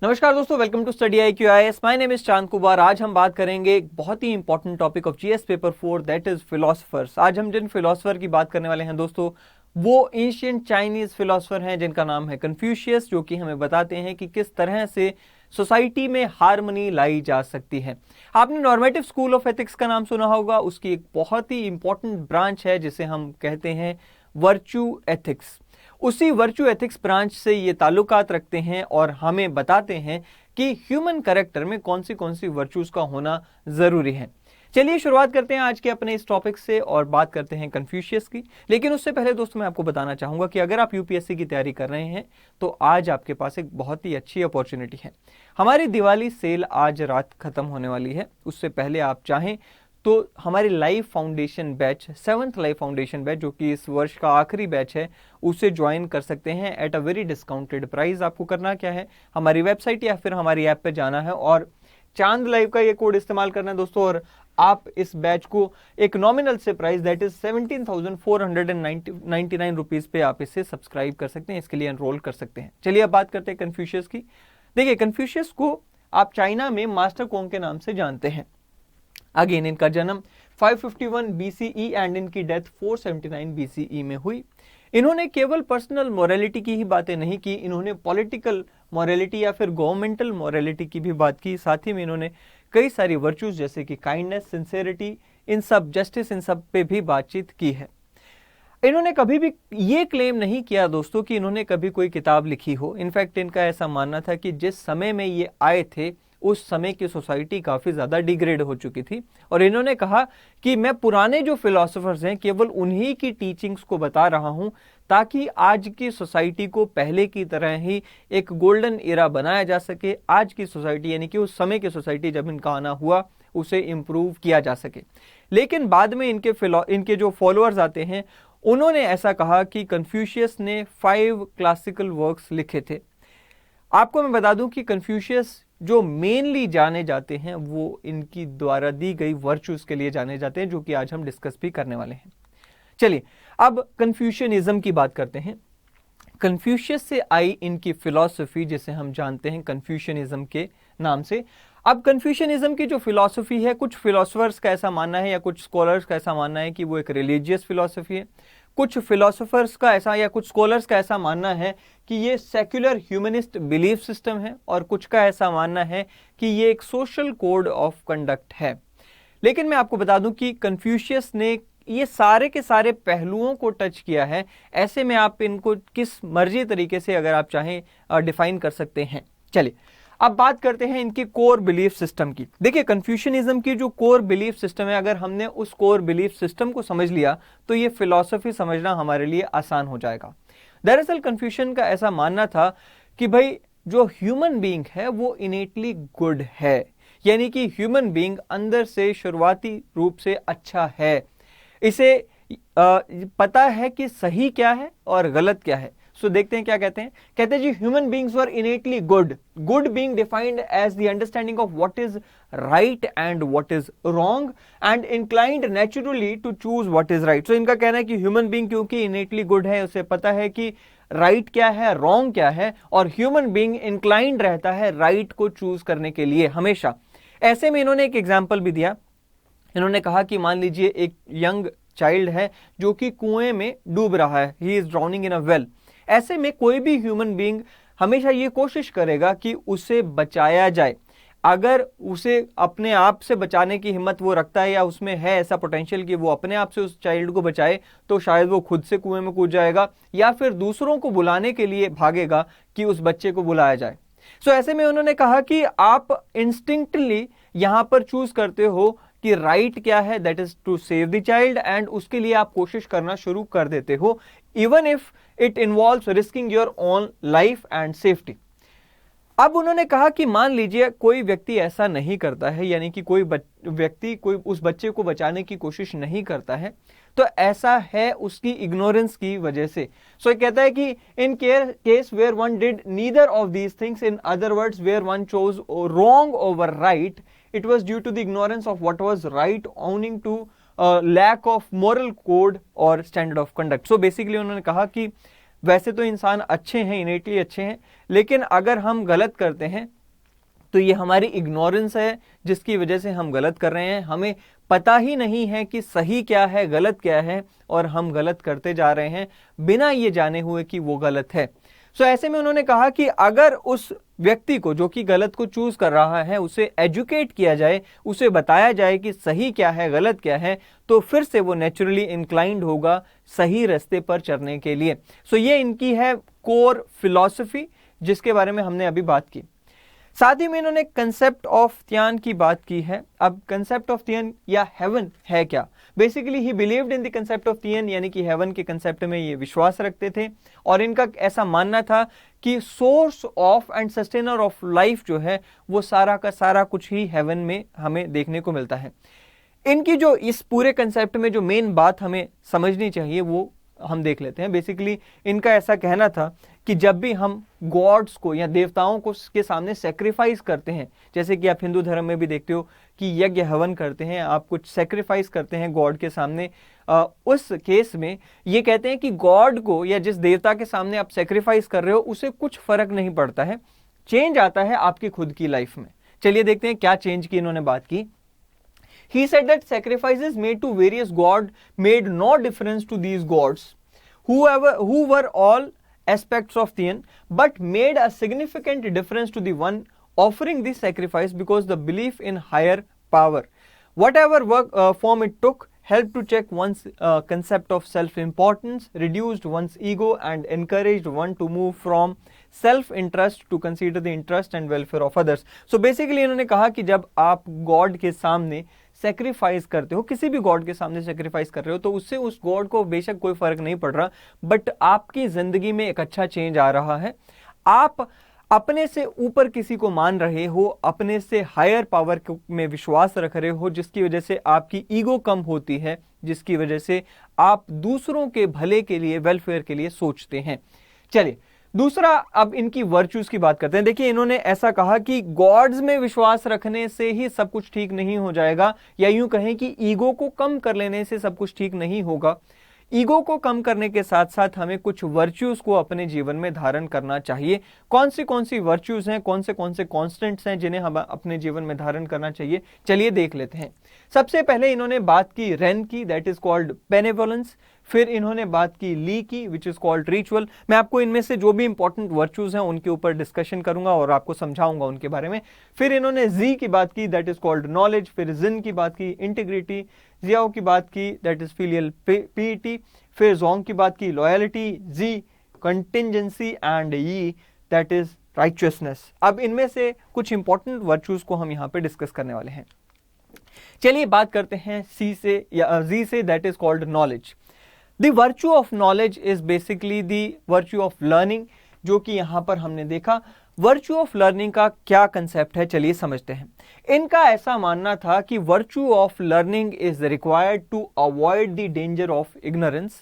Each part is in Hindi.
नमस्कार दोस्तों, welcome to study IQIS। My name is Chand Kumar. आज हम बात करेंगे एक बहुत ही important topic of GS paper 4, that is philosophers. आज हम जिन फिलोसफर की बात करने वाले हैं दोस्तों, वो एंशिएंट चाइनीज फिलोसफर हैं जिनका नाम है कन्फ्यूशियस, जो कि हमें बताते हैं कि किस तरह से सोसाइटी में हार्मनी लाई जा सकती है। आपने नॉर्मेटिव स्कूल ऑफ एथिक्स का नाम सुना होगा। उसकी एक बहुत ही इंपॉर्टेंट ब्रांच है जिसे हम कहते हैं वर्च्यू एथिक्स। उसी वर्च्यू एथिक्स ब्रांच से ये ताल्लुकात रखते हैं और हमें बताते हैं कि ह्यूमन कैरेक्टर में कौन सी वर्च्यूज का होना जरूरी है। चलिए शुरुआत करते हैं आज के अपने इस टॉपिक से और बात करते हैं कन्फ्यूशियस की। लेकिन उससे पहले दोस्तों मैं आपको बताना चाहूंगा कि अगर आप यूपीएससी की तैयारी कर रहे हैं तो आज आपके पास एक बहुत ही अच्छी अपॉर्चुनिटी है। हमारी दिवाली सेल आज रात खत्म होने वाली है। उससे पहले आप चाहें तो हमारे life foundation batch, 7th life foundation batch, जो कि इस वर्ष का आखिरी बैच है, उसे ज्वाइन कर सकते हैं at a very discounted price. आपको करना क्या है, हमारी वेबसाइट या फिर हमारी ऐप पे जाना है और चांद लाइव का ये कोड इस्तेमाल करना है दोस्तों, और आप इस बैच को एक नॉमिनल से प्राइस दैट इज 17,499 रुपीज पे आप इसे सब्सक्राइब कर सकते हैं, इसके लिए एनरोल कर सकते हैं। चलिए अब बात करते हैं कन्फ्यूशियस की। देखिए, कन्फ्यूशियस को आप चाइना में मास्टर कोंग के नाम से जानते हैं। अगेन इनका जन्म 551 BCE एंड इनकी डेथ 479 BCE में हुई। इन्होंने केवल पर्सनल मोरालिटी की ही बातें नहीं की, इन्होंने पॉलिटिकल मोरालिटी या फिर गवर्नमेंटल मोरालिटी की भी बात की। साथ ही में इन्होंने कई सारी वर्चूज जैसे कि काइंडनेस, सिंसेरिटी, इन सब, जस्टिस, इन सब पे भी बातचीत की है। इन्होंने कभी भी ये क्लेम नहीं किया दोस्तों कि इन्होंने कभी कोई किताब लिखी हो। इनफैक्ट इनका ऐसा मानना था कि जिस समय में ये आए थे उस समय की सोसाइटी काफी ज्यादा डिग्रेड हो चुकी थी, और इन्होंने कहा कि मैं पुराने जो फिलोसोफर्स हैं केवल उन्हीं की टीचिंग्स को बता रहा हूं ताकि आज की सोसाइटी को पहले की तरह ही एक गोल्डन एरा बनाया जा सके। आज की सोसाइटी यानी कि उस समय की सोसाइटी जब इनका आना हुआ उसे इंप्रूव किया जा सके। लेकिन बाद में इनके जो फॉलोअर्स आते हैं उन्होंने ऐसा कहा कि कन्फ्यूशियस ने 5 क्लासिकल वर्क्स लिखे थे। आपको मैं बता दूं कि कन्फ्यूशियस जो मेनली जाने जाते हैं वो इनकी द्वारा दी गई वर्चूज के लिए जाने जाते हैं, जो कि आज हम डिस्कस भी करने वाले हैं। चलिए अब कन्फ्यूशियनिज्म की बात करते हैं। कन्फ्यूशियस से आई इनकी फिलॉसफी जिसे हम जानते हैं कन्फ्यूशियनिज्म के नाम से। अब कन्फ्यूशियनिज्म की जो फिलॉसफी है, कुछ फिलोसफर्स का ऐसा मानना है या कुछ स्कॉलर्स का ऐसा मानना है कि वो एक रिलीजियस फिलॉसफी है। कुछ फिलोसोफर्स का ऐसा या कुछ स्कॉलर्स का ऐसा मानना है कि ये सेक्युलर ह्यूमनिस्ट बिलीफ सिस्टम है, और कुछ का ऐसा मानना है कि ये एक सोशल कोड ऑफ कंडक्ट है। लेकिन मैं आपको बता दूं कि कन्फ्यूशियस ने ये सारे के सारे पहलुओं को टच किया है। ऐसे में आप इनको किस मर्जी तरीके से अगर आप चाहें डिफाइन कर सकते हैं। चलिए अब बात करते हैं इनकी कोर बिलीफ सिस्टम की। देखिए, कन्फ्यूशनिज्म की जो कोर बिलीफ सिस्टम है, अगर हमने उस कोर बिलीफ सिस्टम को समझ लिया तो ये फिलॉसफी समझना हमारे लिए आसान हो जाएगा। दरअसल कन्फ्यूशन का ऐसा मानना था कि भाई जो ह्यूमन बीइंग है वो इनेटली गुड है, यानी कि ह्यूमन बीइंग अंदर से शुरुआती रूप से अच्छा है। इसे पता है कि सही क्या है और गलत क्या है। सो देखते हैं क्या कहते हैं। कहते हैं जी, human beings were innately good, good being defined as the understanding of what is right and what is wrong and inclined naturally to choose what is right. So इनका कहना है कि ह्यूमन बीइंग क्योंकि इनेटली गुड है, उसे पता है कि राइट क्या है, रॉन्ग क्या है, और ह्यूमन बीइंग इंक्लाइंड रहता है राइट को चूज करने के लिए हमेशा। ऐसे में इन्होंने एक एग्जाम्पल भी दिया। इन्होंने कहा कि मान लीजिए एक यंग चाइल्ड है जो कि कुएं में डूब रहा है, he is drowning in a well. ऐसे में कोई भी ह्यूमन बीइंग हमेशा ये कोशिश करेगा कि उसे बचाया जाए। अगर उसे अपने आप से बचाने की हिम्मत वो रखता है या उसमें है ऐसा पोटेंशियल कि वो अपने आप से उस चाइल्ड को बचाए, तो शायद वो खुद से कुएं में कूद जाएगा या फिर दूसरों को बुलाने के लिए भागेगा कि उस बच्चे को बुलाया जाए। सो ऐसे में उन्होंने कहा कि आप इंस्टिंक्टली यहां पर चूज करते हो कि राइट क्या है, that is to save the child, and उसके लिए आप कोशिश करना शुरू कर देते हो, even if it involves risking your own life and safety. अब उन्होंने कहा कि मान लीजिए कोई व्यक्ति ऐसा नहीं करता है, यानी कि कोई व्यक्ति कोई उस बच्चे को बचाने की कोशिश नहीं करता है, तो ऐसा है उसकी इग्नोरेंस की वजह से। सो ये कहता है कि in case where one did neither of these things, in other words where one chose wrong over right, it was due to the ignorance of what was right owing to lack of moral code or standard of conduct. So basically उन्होंने कहा कि वैसे तो इंसान अच्छे हैं, इनेटली अच्छे हैं, लेकिन अगर हम गलत करते हैं तो ये हमारी इग्नोरेंस है जिसकी वजह से हम गलत कर रहे हैं। हमें पता ही नहीं है कि सही क्या है, गलत क्या है, और हम गलत करते जा रहे हैं बिना ये जाने हुए कि वो गलत है। सो ऐसे में उन्होंने कहा कि अगर उस व्यक्ति को जो कि गलत को चूज कर रहा है उसे एजुकेट किया जाए, उसे बताया जाए कि सही क्या है, गलत क्या है, तो फिर से वो नेचुरली इंक्लाइंड होगा सही रास्ते पर चलने के लिए। सो ये इनकी है कोर फिलॉसफी जिसके बारे में हमने अभी बात की। साथ ही में इन्होंने कंसेप्ट ऑफ त्यान की बात की है। अब कंसेप्ट ऑफ त्यान या हेवन है क्या? Basically he believed in the concept of त्यान, यानी कि हेवन के कंसेप्ट में ये विश्वास रखते थे, और इनका ऐसा मानना था कि source of and sustainer of life जो है वो सारा का सारा कुछ ही हेवन में हमें देखने को मिलता है। इनकी जो इस पूरे कंसेप्ट में जो मेन बात हमें समझनी चाहिए वो हम देख लेते हैं। बेसिकली इनका ऐसा कहना था कि जब भी हम गॉड्स को या देवताओं को के सामने सेक्रीफाइस करते हैं, जैसे कि आप हिंदू धर्म में भी देखते हो कि यज्ञ हवन करते हैं, आप कुछ सेक्रीफाइस करते हैं गॉड के सामने, उस केस में ये कहते हैं कि गॉड को या जिस देवता के सामने आप सेक्रीफाइस कर रहे हो उसे कुछ फर्क नहीं पड़ता है, चेंज आता है आपकी खुद की लाइफ में। चलिए देखते हैं क्या चेंज की इन्होंने बात की। He said that sacrifices made to various gods made no difference to these gods, who were all aspects of Thean, but made a significant difference to the one offering the sacrifice because the belief in higher power, whatever form it took, helped to check one's concept of self-importance, reduced one's ego, and encouraged one to move from self-interest to consider the interest and welfare of others. So basically इन्होंने कहा कि जब आप गॉड के सामने सेक्रीफाइस करते हो, किसी भी गॉड के सामने सेक्रीफाइस कर रहे हो, तो उससे उस गॉड को बेशक कोई फर्क नहीं पड़ रहा, बट आपकी जिंदगी में एक अच्छा चेंज आ रहा है। आप अपने से ऊपर किसी को मान रहे हो, अपने से हायर पावर में विश्वास रख रहे हो, जिसकी वजह से आपकी ईगो कम होती है, जिसकी वजह से आप दूसरों के भले के लिए, वेलफेयर के लिए सोचते हैं। चलिए दूसरा, अब इनकी वर्च्यूज की बात करते हैं। देखिए इन्होंने ऐसा कहा कि गॉड्स में विश्वास रखने से ही सब कुछ ठीक नहीं हो जाएगा, या यूं कहें कि ईगो को कम कर लेने से सब कुछ ठीक नहीं होगा। ईगो को कम करने के साथ साथ हमें कुछ वर्च्यूज को अपने जीवन में धारण करना चाहिए। कौन सी वर्च्यूज हैं, कौन से कॉन्स्टेंट्स हैं जिन्हें हम अपने जीवन में धारण करना चाहिए, चलिए देख लेते हैं। सबसे पहले इन्होंने बात की रेन की, दैट इज कॉल्ड बेनेवोलेंस। फिर इन्होंने बात की ली की, विच इज कॉल्ड रिचुअल। मैं आपको इनमें से जो भी इंपॉर्टेंट वर्च्यूज हैं उनके ऊपर डिस्कशन करूंगा और आपको समझाऊंगा उनके बारे में। फिर इन्होंने जी की बात की, दैट इज कॉल्ड नॉलेज। फिर जिन की बात की, इंटीग्रिटी। जियाओ की बात की, दैट इज फिलियल पीटी। फिर जोंग की बात की, लॉयलिटी। जी कंटिजेंसी, एंड ई दैट इज राइचियसनेस। अब इनमें से कुछ इंपॉर्टेंट वर्च्यूज को हम यहां पे डिस्कस करने वाले हैं। चलिए बात करते हैं सी से या जी से, that is called knowledge. The virtue of knowledge is basically the virtue of learning, जो कि यहां पर हमने देखा। वर्च्यू ऑफ लर्निंग का क्या कंसेप्ट है, चलिए समझते हैं। इनका ऐसा मानना था कि virtue of learning is required to avoid the danger of ignorance.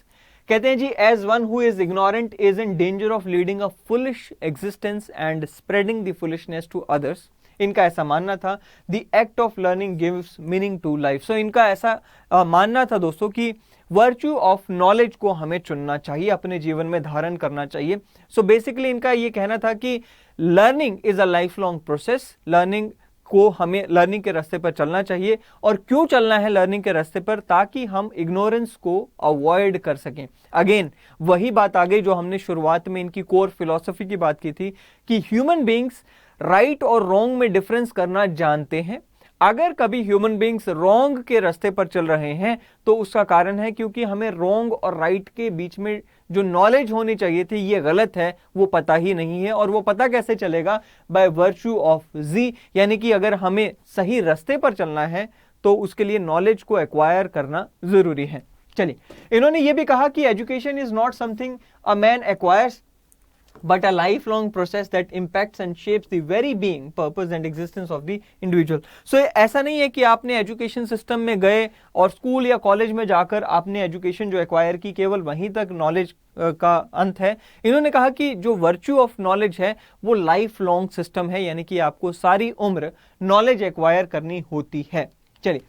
कहते हैं जी, as one who is ignorant is in danger of leading a foolish existence and spreading the foolishness to others. इनका ऐसा मानना था the act of learning gives meaning to life. So इनका ऐसा मानना था दोस्तों कि वर्च्यू ऑफ नॉलेज को हमें चुनना चाहिए, अपने जीवन में धारण करना चाहिए। सो बेसिकली इनका ये कहना था कि learning is a life long process. Learning को हमें लर्निंग के रास्ते पर चलना चाहिए। और क्यों चलना है लर्निंग के रास्ते पर? ताकि हम इग्नोरेंस को अवॉइड कर सकें। अगेन वही बात आ गई जो हमने शुरुआत में इनकी कोर फिलॉसफी की बात की थी कि ह्यूमन बीइंग्स राइट और रॉन्ग में डिफरेंस करना जानते हैं। अगर कभी ह्यूमन बीइंग्स रॉन्ग के रास्ते पर चल रहे हैं तो उसका कारण है क्योंकि हमें रॉन्ग और राइट के बीच में जो नॉलेज होनी चाहिए थी, ये गलत है, वो पता ही नहीं है। और वो पता कैसे चलेगा? बाय वर्च्यू ऑफ जी, यानी कि अगर हमें सही रास्ते पर चलना है तो उसके लिए नॉलेज को एक्वायर करना जरूरी है। चलिए, इन्होंने ये भी कहा कि education is not something a man acquires but a lifelong process that impacts and shapes the very being, purpose and existence of the individual. So ऐसा नहीं है कि आपने एजुकेशन सिस्टम में गए और स्कूल या कॉलेज में जाकर आपने एजुकेशन जो एक्वायर की केवल वहीं तक नॉलेज का अंत है। इन्होंने कहा कि जो वर्च्यू ऑफ नॉलेज है वो लाइफ लॉन्ग सिस्टम है, यानी कि आपको सारी उम्र नॉलेज एक्वायर करनी होती है। चलिए,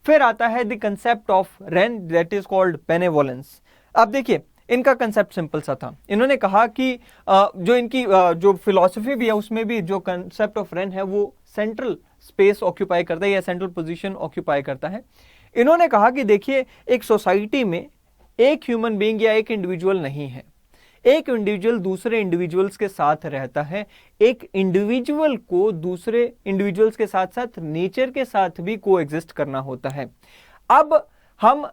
फिर आता है the concept of rain, that is called benevolence. अब देखिए, इनका कंसेप्ट सिंपल सा था। इन्होंने कहा कि जो इनकी जो फिलॉसफी भी है उसमें भी जो कंसेप्ट ऑफ रेन है वो सेंट्रल स्पेस ऑक्यूपाई करता है या सेंट्रल पोजीशन ऑक्यूपाई करता है। इन्होंने कहा कि देखिए, एक सोसाइटी में एक ह्यूमन बीइंग या एक इंडिविजुअल नहीं है। एक इंडिविजुअल दूसरे इंडिविजुअल्स के साथ रहता है। एक इंडिविजुअल को दूसरे इंडिविजुअल्स के साथ साथ नेचर के साथ भी कोएग्जिस्ट करना होता है। अब हम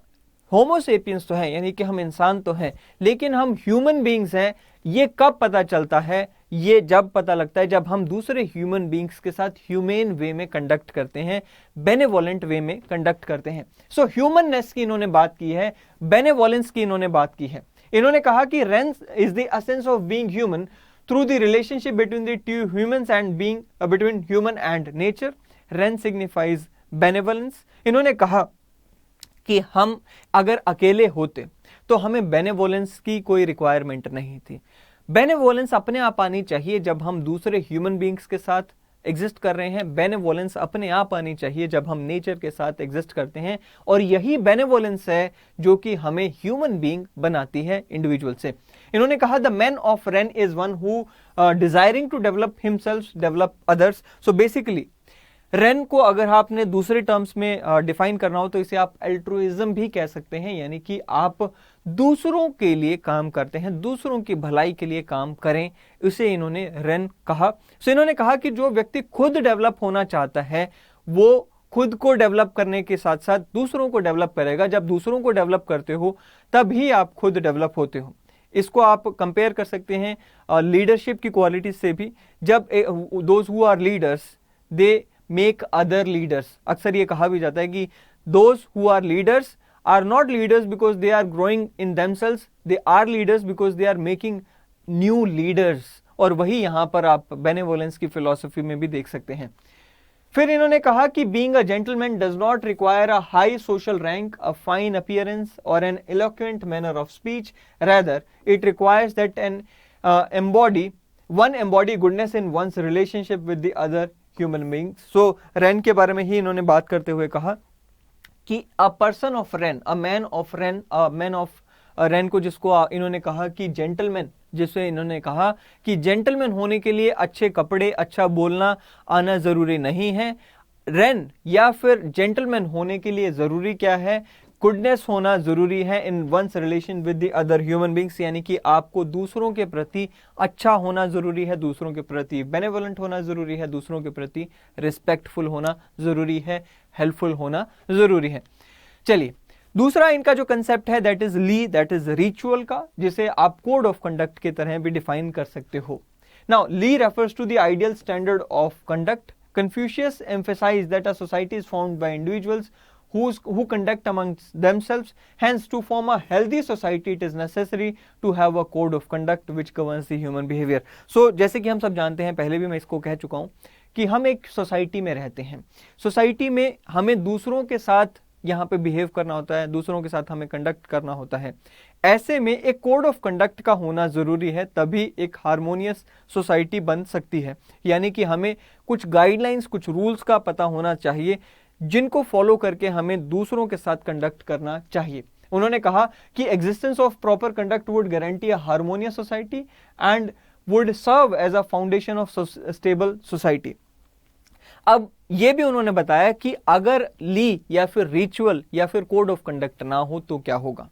होमोसेपियंस तो हैं, यानी कि हम इंसान तो हैं, लेकिन हम ह्यूमन बीइंग्स हैं। ये कब पता चलता है? ये जब पता लगता है जब हम दूसरे ह्यूमन बीइंग्स के साथ ह्यूमेन वे में कंडक्ट करते हैं, बेनेवोलेंट वे में कंडक्ट करते हैं। सो ह्यूमननेस की इन्होंने बात की है, बेनेवोलेंस की इन्होंने बात की है। इन्होंने कहा कि Reigns is the essence of being human through the relationship between the two humans and being between human and nature. Rain signifies benevolence. इन्होंने कहा कि हम अगर अकेले होते तो हमें बेनेवोलेंस की कोई रिक्वायरमेंट नहीं थी। बेनेवोलेंस अपने आप आनी चाहिए जब हम दूसरे ह्यूमन बीइंग्स के साथ एग्जिस्ट कर रहे हैं। बेनेवोलेंस अपने आप आनी चाहिए जब हम नेचर के साथ एग्जिस्ट करते हैं, और यही बेनेवोलेंस है जो कि हमें ह्यूमन बीइंग बनाती है इंडिविजुअल से। इन्होंने कहा the man of ren is one who desiring to develop himself develop others. So basically रेन को अगर आपने दूसरे टर्म्स में डिफाइन करना हो तो इसे आप अल्ट्रुइज्म भी कह सकते हैं, यानी कि आप दूसरों के लिए काम करते हैं, दूसरों की भलाई के लिए काम करें, इसे इन्होंने रेन कहा। सो इन्होंने कहा कि जो व्यक्ति खुद डेवलप होना चाहता है वो खुद को डेवलप करने के साथ साथ दूसरों को डेवलप करेगा। जब दूसरों को डेवलप करते हो तभी आप खुद डेवलप होते हो। इसको आप कंपेयर कर सकते हैं लीडरशिप की क्वालिटी से भी। जब those who are leaders they make other leaders. अक्सर ये कहा भी जाता है कि those who are leaders are not leaders because they are growing in themselves, they are leaders because they are making new leaders. और वही यहां पर आप बेनेवोलेंस की फिलॉसफी में भी देख सकते हैं। फिर इन्होंने कहा कि being a gentleman does not require a high social rank, a fine appearance और an eloquent manner of speech, rather it requires that one embody goodness in one's relationship with the other human beings. So rain के बारे में ही इन्होंने बात करते हुए कहा कि a person of rain, a man of rain, a man of rain को जिसको इन्होंने कहा कि जेंटलमैन, जिसे इन्होंने कहा कि जेंटलमैन होने के लिए अच्छे कपड़े, अच्छा बोलना आना जरूरी नहीं है। रेन या फिर जेंटलमैन होने के लिए जरूरी क्या है? गुडनेस होना जरूरी है in one's relation with the other human beings, यानी कि आपको दूसरों के प्रति अच्छा होना जरूरी है, दूसरों के प्रति बेनेवोलेंट होना जरूरी है, दूसरों के प्रति रिस्पेक्टफुल होना जरूरी है, हेल्पफुल होना जरूरी है। चलिए, दूसरा इनका जो कंसेप्ट है that is li, that is ritual का, जिसे आप कोड ऑफ कंडक्ट की तरह भी डिफाइन कर सकते हो। Now li refers to the ideal standard of conduct. Confucius emphasized that a society is formed by individuals who conduct amongst themselves. Hence, to form a healthy society, it is necessary to have a code of conduct which governs the human behavior. So, जैसे कि हम सब जानते हैं, पहले भी मैं इसको कह चुका हूं कि हम एक सोसाइटी में रहते हैं। सोसाइटी में हमें दूसरों के साथ यहाँ पे बिहेव करना होता है, दूसरों के साथ हमें कंडक्ट करना होता है। ऐसे में एक कोड ऑफ कंडक्ट का होना जरूरी है, तभी एक हार्मोनियस सोसाइटी बन सकती है। यानी कि हमें कुछ गाइडलाइंस, कुछ रूल्स का पता होना चाहिए जिनको फॉलो करके हमें दूसरों के साथ कंडक्ट करना चाहिए। उन्होंने कहा कि existence of proper conduct would guarantee a harmonious society and would serve as a foundation of stable society. अब यह भी उन्होंने बताया कि अगर ली या फिर रिचुअल या फिर कोड ऑफ कंडक्ट ना हो तो क्या होगा।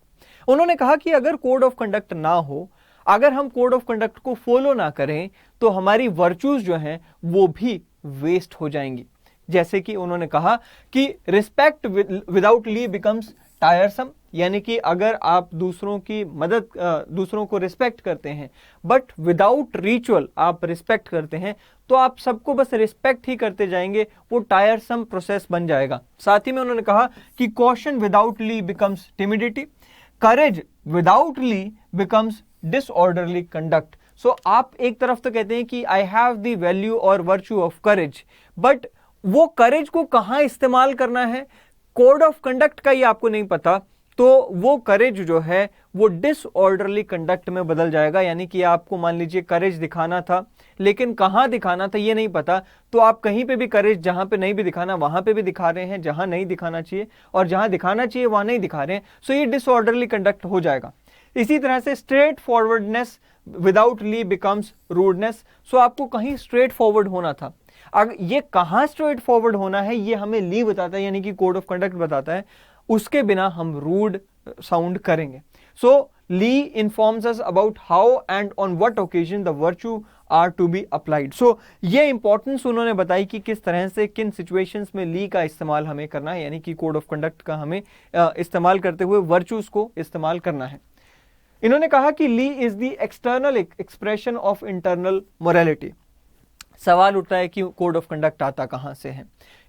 उन्होंने कहा कि अगर कोड ऑफ कंडक्ट ना हो, अगर हम कोड ऑफ कंडक्ट को फॉलो ना करें तो हमारी वर्चूज जो हैं वो भी वेस्ट हो जाएंगी। जैसे कि उन्होंने कहा कि रिस्पेक्ट विदाउट ली बिकम्स टायरसम, यानी कि अगर आप दूसरों की मदद, दूसरों को रिस्पेक्ट करते हैं बट विदाउट रिचुअल आप रिस्पेक्ट करते हैं तो आप सबको बस रिस्पेक्ट ही करते जाएंगे, वो टायरसम प्रोसेस बन जाएगा। साथ ही में उन्होंने कहा कि कॉशन विदाउट ली बिकम्स टिमिडिटी, करेज विदाउट ली बिकम्स डिसऑर्डरली कंडक्ट। सो आप एक तरफ तो कहते हैं कि आई हैव द वैल्यू और वर्च्यू ऑफ करेज, बट वो करेज को कहां इस्तेमाल करना है, कोड ऑफ कंडक्ट का ही आपको नहीं पता, तो वो करेज जो है वो डिसऑर्डरली कंडक्ट में बदल जाएगा। यानी कि आपको मान लीजिए करेज दिखाना था लेकिन कहां दिखाना था ये नहीं पता, तो आप कहीं पे भी करेज, जहां पे नहीं भी दिखाना वहां पे भी दिखा रहे हैं, जहां नहीं दिखाना चाहिए और जहां दिखाना चाहिए वहां नहीं दिखा रहे हैं। सो ये डिसऑर्डरली कंडक्ट हो जाएगा। इसी तरह से स्ट्रेट फॉरवर्डनेस विदाउट ली बिकम्स रूडनेस। सो आपको कहीं स्ट्रेट फॉरवर्ड होना था। अगर ये कहां स्ट्रेट फॉरवर्ड होना है ये हमें ली बताता है, यानी कि कोड ऑफ कंडक्ट बताता है, उसके बिना हम रूड साउंड करेंगे। So Li informs us about how and on what occasion the virtue are to be applied. So ये इंपॉर्टेंस उन्होंने बताई कि किस तरह से किन सिचुएशंस में ली का इस्तेमाल हमें करना है, यानी कि कोड ऑफ कंडक्ट का हमें इस्तेमाल करते हुए वर्च्यूज को इस्तेमाल करना है। इन्होंने कहा कि Li is the external expression of internal morality. सवाल उठता है कि कोड ऑफ कंडक्ट आता कहां से है?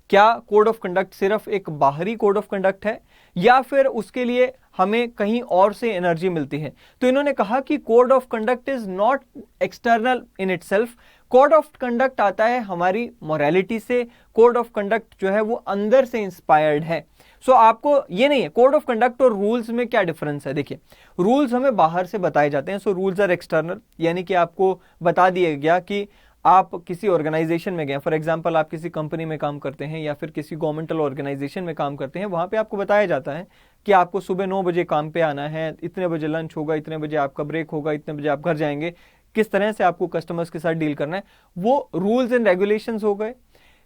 क्या कोड ऑफ कंडक्ट सिर्फ एक बाहरी कोड ऑफ कंडक्ट है या फिर उसके लिए हमें कहीं और से एनर्जी मिलती है? तो इन्होंने कहा कि code of conduct is not external in itself. Code of conduct आता है हमारी मोरालिटी से। कोड ऑफ कंडक्ट जो है वो अंदर से इंस्पायर्ड है। सो आपको ये नहीं है कोड ऑफ कंडक्ट और रूल्स में क्या डिफरेंस है। देखिए, रूल्स हमें बाहर से बताए जाते हैं, सो रूल्स आर एक्सटर्नल, यानी कि आपको बता दिया गया कि आप किसी ऑर्गेनाइजेशन में गए, फॉर एग्जांपल आप किसी कंपनी में काम करते हैं या फिर किसी गवर्नमेंटल ऑर्गेनाइजेशन में काम करते हैं, वहां पे आपको बताया जाता है कि आपको सुबह 9 बजे काम पे आना है, इतने बजे लंच होगा, इतने बजे आपका ब्रेक होगा, इतने बजे आप घर जाएंगे, किस तरह से आपको कस्टमर्स के साथ डील करना है, वो रूल्स एंड रेगुलेशंस हो गए।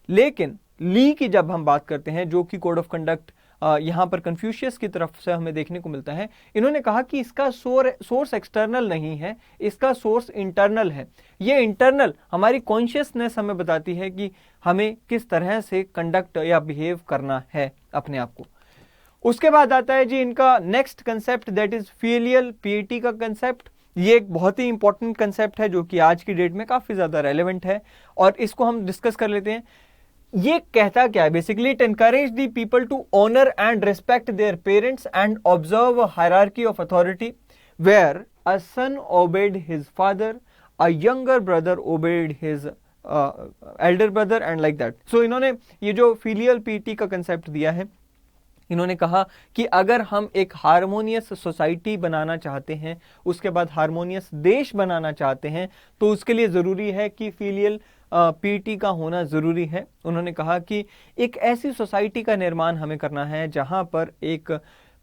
लेकिन ली की जब हम बात करते हैं, जो कि कोड ऑफ कंडक्ट यहां पर कन्फ्यूशियस की तरफ से हमें देखने को मिलता है, इन्होंने कहा कि इसका सोर्स एक्सटर्नल नहीं है, इसका सोर्स इंटरनल है। ये इंटरनल हमारी कॉन्शियसनेस हमें बताती है कि हमें किस तरह से कंडक्ट या बिहेव करना है अपने आप को। उसके बाद आता है जी इनका next concept, that is filial piety का कंसेप्ट। ये एक बहुत ही इंपॉर्टेंट कंसेप्ट है जो कि आज की डेट में काफी ज्यादा रेलेवेंट है और इसको हम डिस्कस कर लेते हैं। ये कहता क्या है? Basically it encourage the people to honour and respect their parents and observe a hierarchy of authority where a son obeyed his father, a younger brother obeyed his elder brother and like that. So इन्होंने ये जो फिलियल पीटी का कंसेप्ट दिया है, इन्होंने कहा कि अगर हम एक हार्मोनियस सोसाइटी बनाना चाहते हैं, उसके बाद हार्मोनियस देश बनाना चाहते हैं, तो उसके लिए जरूरी है कि फिलियल पीटी का होना जरूरी है। उन्होंने कहा कि एक ऐसी सोसाइटी का निर्माण हमें करना है जहां पर एक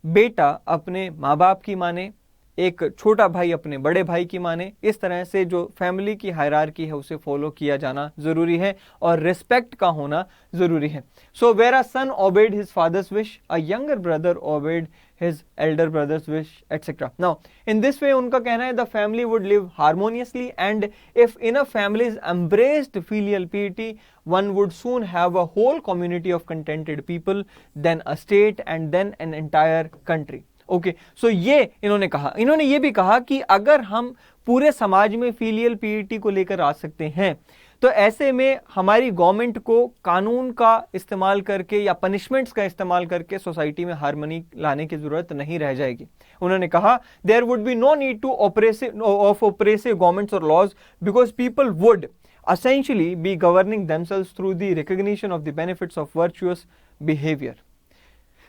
बेटा अपने माँ बाप की माने, एक छोटा भाई अपने बड़े भाई की माने, इस तरह से जो फैमिली की हायरार्की है उसे फॉलो किया जाना जरूरी है और रिस्पेक्ट का होना जरूरी है। So where a son obeyed his father's wish, a younger brother obeyed his elder brother's wish, etc. Now, in this way, उनका कहना है the family would live harmoniously, and if enough families embraced filial piety, one would soon have a whole community of contented people, then a state, and then an entire country. Okay, so ये इन्होंने कहा। इन्होंने ये भी कहा कि अगर हम पूरे समाज में फिलियल पिएटी को लेकर आ सकते हैं, तो ऐसे में हमारी गवर्नमेंट को कानून का इस्तेमाल करके या पनिशमेंट्स का इस्तेमाल करके सोसाइटी में हार्मनी लाने की जरूरत नहीं रह जाएगी। उन्होंने कहा there would be no need to oppressive governments और laws because people would essentially be governing themselves through the recognition of the benefits of virtuous behavior.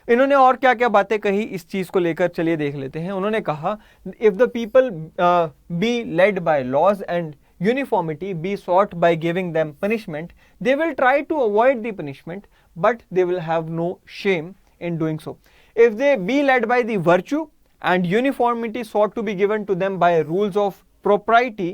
इन्होंने और क्या क्या बातें कही इस चीज को लेकर, चलिए देख लेते हैं। उन्होंने कहा if the people be led by laws and uniformity be sought by giving them punishment, they will try to avoid the punishment, but they will have no shame in doing so. If they be led by the virtue and uniformity sought to be given to them by rules of propriety,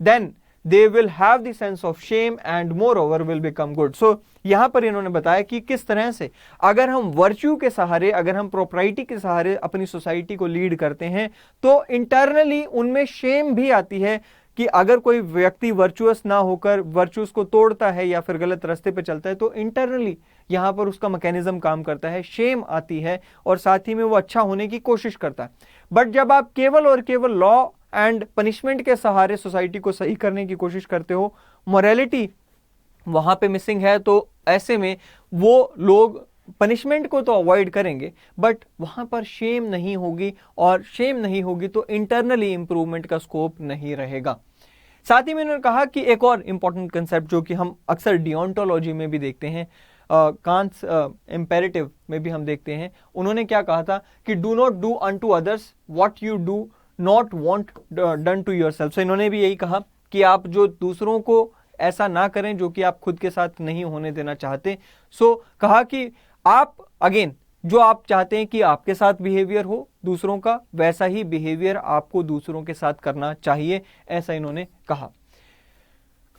then they will have the sense of shame and moreover will become good. So यहां पर इन्होंने बताया कि किस तरह से अगर हम वर्च्यू के सहारे, अगर हम प्रोप्राइटी के सहारे अपनी सोसाइटी को लीड करते हैं, तो इंटरनली उनमें शेम भी आती है कि अगर कोई व्यक्ति वर्चुअस ना होकर वर्चुअस को तोड़ता है या फिर गलत रास्ते पे चलता है, तो इंटरनली यहां पर उसका मैकेनिज्म काम करता है, शेम आती है और साथ ही में वो अच्छा होने की कोशिश करता है। बट जब आप केवल और केवल लॉ एंड पनिशमेंट के सहारे सोसाइटी को सही करने की कोशिश करते हो, मोरालिटी वहां पे मिसिंग है, तो ऐसे में वो लोग पनिशमेंट को तो अवॉइड करेंगे बट वहां पर शेम नहीं होगी, और शेम नहीं होगी तो इंटरनली इंप्रूवमेंट का स्कोप नहीं रहेगा। साथ ही में उन्होंने कहा कि एक और इंपॉर्टेंट कंसेप्ट जो कि हम अक्सर डिओंटोलॉजी में भी देखते हैं, कांट्स इंपेरेटिव में भी हम देखते हैं, उन्होंने क्या कहा था कि do not do unto others what you do not want done to yourself. So इन्होंने भी यही कहा कि आप जो दूसरों को ऐसा ना करें जो कि आप खुद के साथ नहीं होने देना चाहते। सो कहा कि आप अगेन जो आप चाहते हैं कि आपके साथ बिहेवियर हो दूसरों का, वैसा ही बिहेवियर आपको दूसरों के साथ करना चाहिए, ऐसा इन्होंने कहा।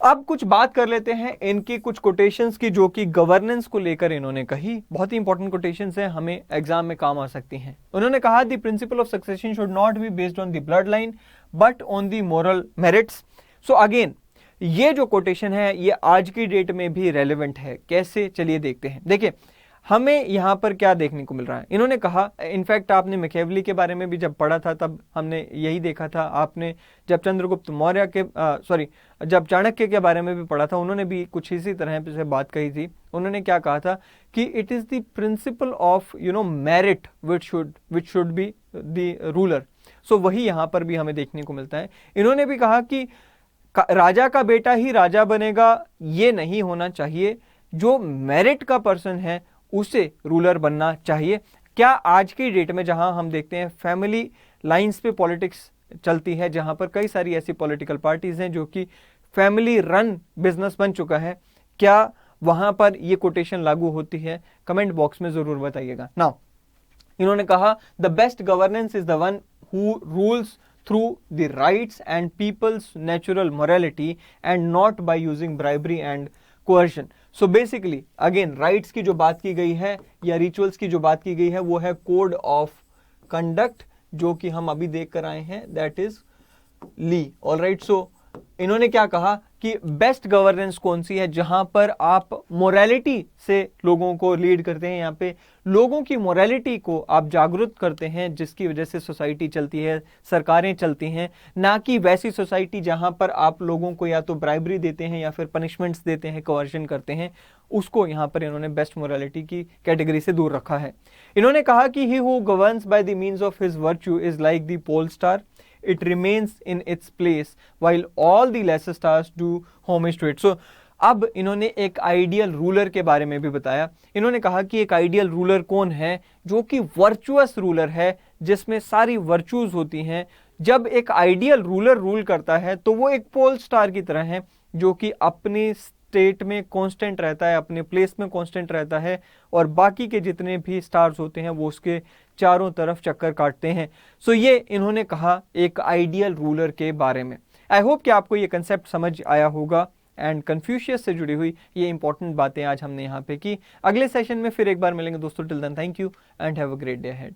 अब कुछ बात कर लेते हैं इनकी कुछ कोटेशंस की, जो कि गवर्नेंस को लेकर इन्होंने कही। बहुत ही इंपॉर्टेंट कोटेशंस हैं, हमें एग्जाम में काम आ सकती हैं। उन्होंने कहा, the principle of succession should not be based on the blood line but on the moral merits. So again ये जो कोटेशन है ये आज की डेट में भी रेलेवेंट है। कैसे, चलिए देखते हैं। देखिए हमें यहां पर क्या देखने को मिल रहा है। इन्होंने कहा, इनफैक्ट आपने मैकियावेली के बारे में भी जब पढ़ा था तब हमने यही देखा था। आपने जब चंद्रगुप्त मौर्य के जब चाणक्य के बारे में भी पढ़ा था, उन्होंने भी कुछ इसी तरह से बात कही थी। उन्होंने क्या कहा था कि it is the principle of merit which should be the ruler. So वही यहां पर भी हमें देखने को मिलता है। इन्होंने भी कहा कि राजा का बेटा ही राजा बनेगा, ये नहीं होना चाहिए। जो मेरिट का पर्सन है उसे रूलर बनना चाहिए। क्या आज की डेट में जहां हम देखते हैं फैमिली लाइंस पे पॉलिटिक्स चलती है, जहां पर कई सारी ऐसी पॉलिटिकल पार्टीज हैं जो कि फैमिली रन बिजनेस बन चुका है, क्या वहां पर ये कोटेशन लागू होती है? कमेंट बॉक्स में जरूर बताइएगा। नाउ इन्होंने कहा, the best governance is the one who rules through the rights and people's natural morality and not by using bribery and coercion. So basically again rights की जो बात की गई है या रिचुअल्स की जो बात की गई है वो है कोड ऑफ कंडक्ट, जो कि हम अभी देख कर आए हैं, दैट इज ली। ऑलराइट, सो इन्होंने क्या कहा कि बेस्ट गवर्नेंस कौन सी है? जहां पर आप मोरालिटी से लोगों को लीड करते हैं, यहाँ पे लोगों की मोरालिटी को आप जागरूक करते हैं, जिसकी वजह से सोसाइटी चलती है, सरकारें चलती हैं। ना कि वैसी सोसाइटी जहां पर आप लोगों को या तो ब्राइबरी देते हैं या फिर पनिशमेंट्स देते हैं, कवर्जन करते हैं, उसको यहां पर इन्होंने बेस्ट मोरालिटी की कैटेगरी से दूर रखा है। इन्होंने कहा कि he who governs by the means of his virtue is like the pole star, it remains in its place while all the lesser stars do homage to it. So अब इन्होंने एक आइडियल रूलर के बारे में भी बताया। इन्होंने कहा कि एक आइडियल रूलर कौन है? जो कि वर्चुअस रूलर है, जिसमें सारी वर्चूज होती हैं। जब एक आइडियल रूलर रूल करता है तो वो एक पोल स्टार की तरह है, जो कि अपनी स्टेट में कांस्टेंट रहता है, अपने प्लेस में कांस्टेंट रहता है, और बाकी के जितने भी स्टार्स होते हैं वो उसके चारों तरफ चक्कर काटते हैं। सो ये इन्होंने कहा एक आइडियल रूलर के बारे में। आई होप कि आपको ये कंसेप्ट समझ आया होगा एंड कन्फ्यूशियस से जुड़ी हुई ये इंपॉर्टेंट बातें आज हमने यहाँ पे की। अगले सेशन में फिर एक बार मिलेंगे दोस्तों। Till then thank you and have a great day ahead.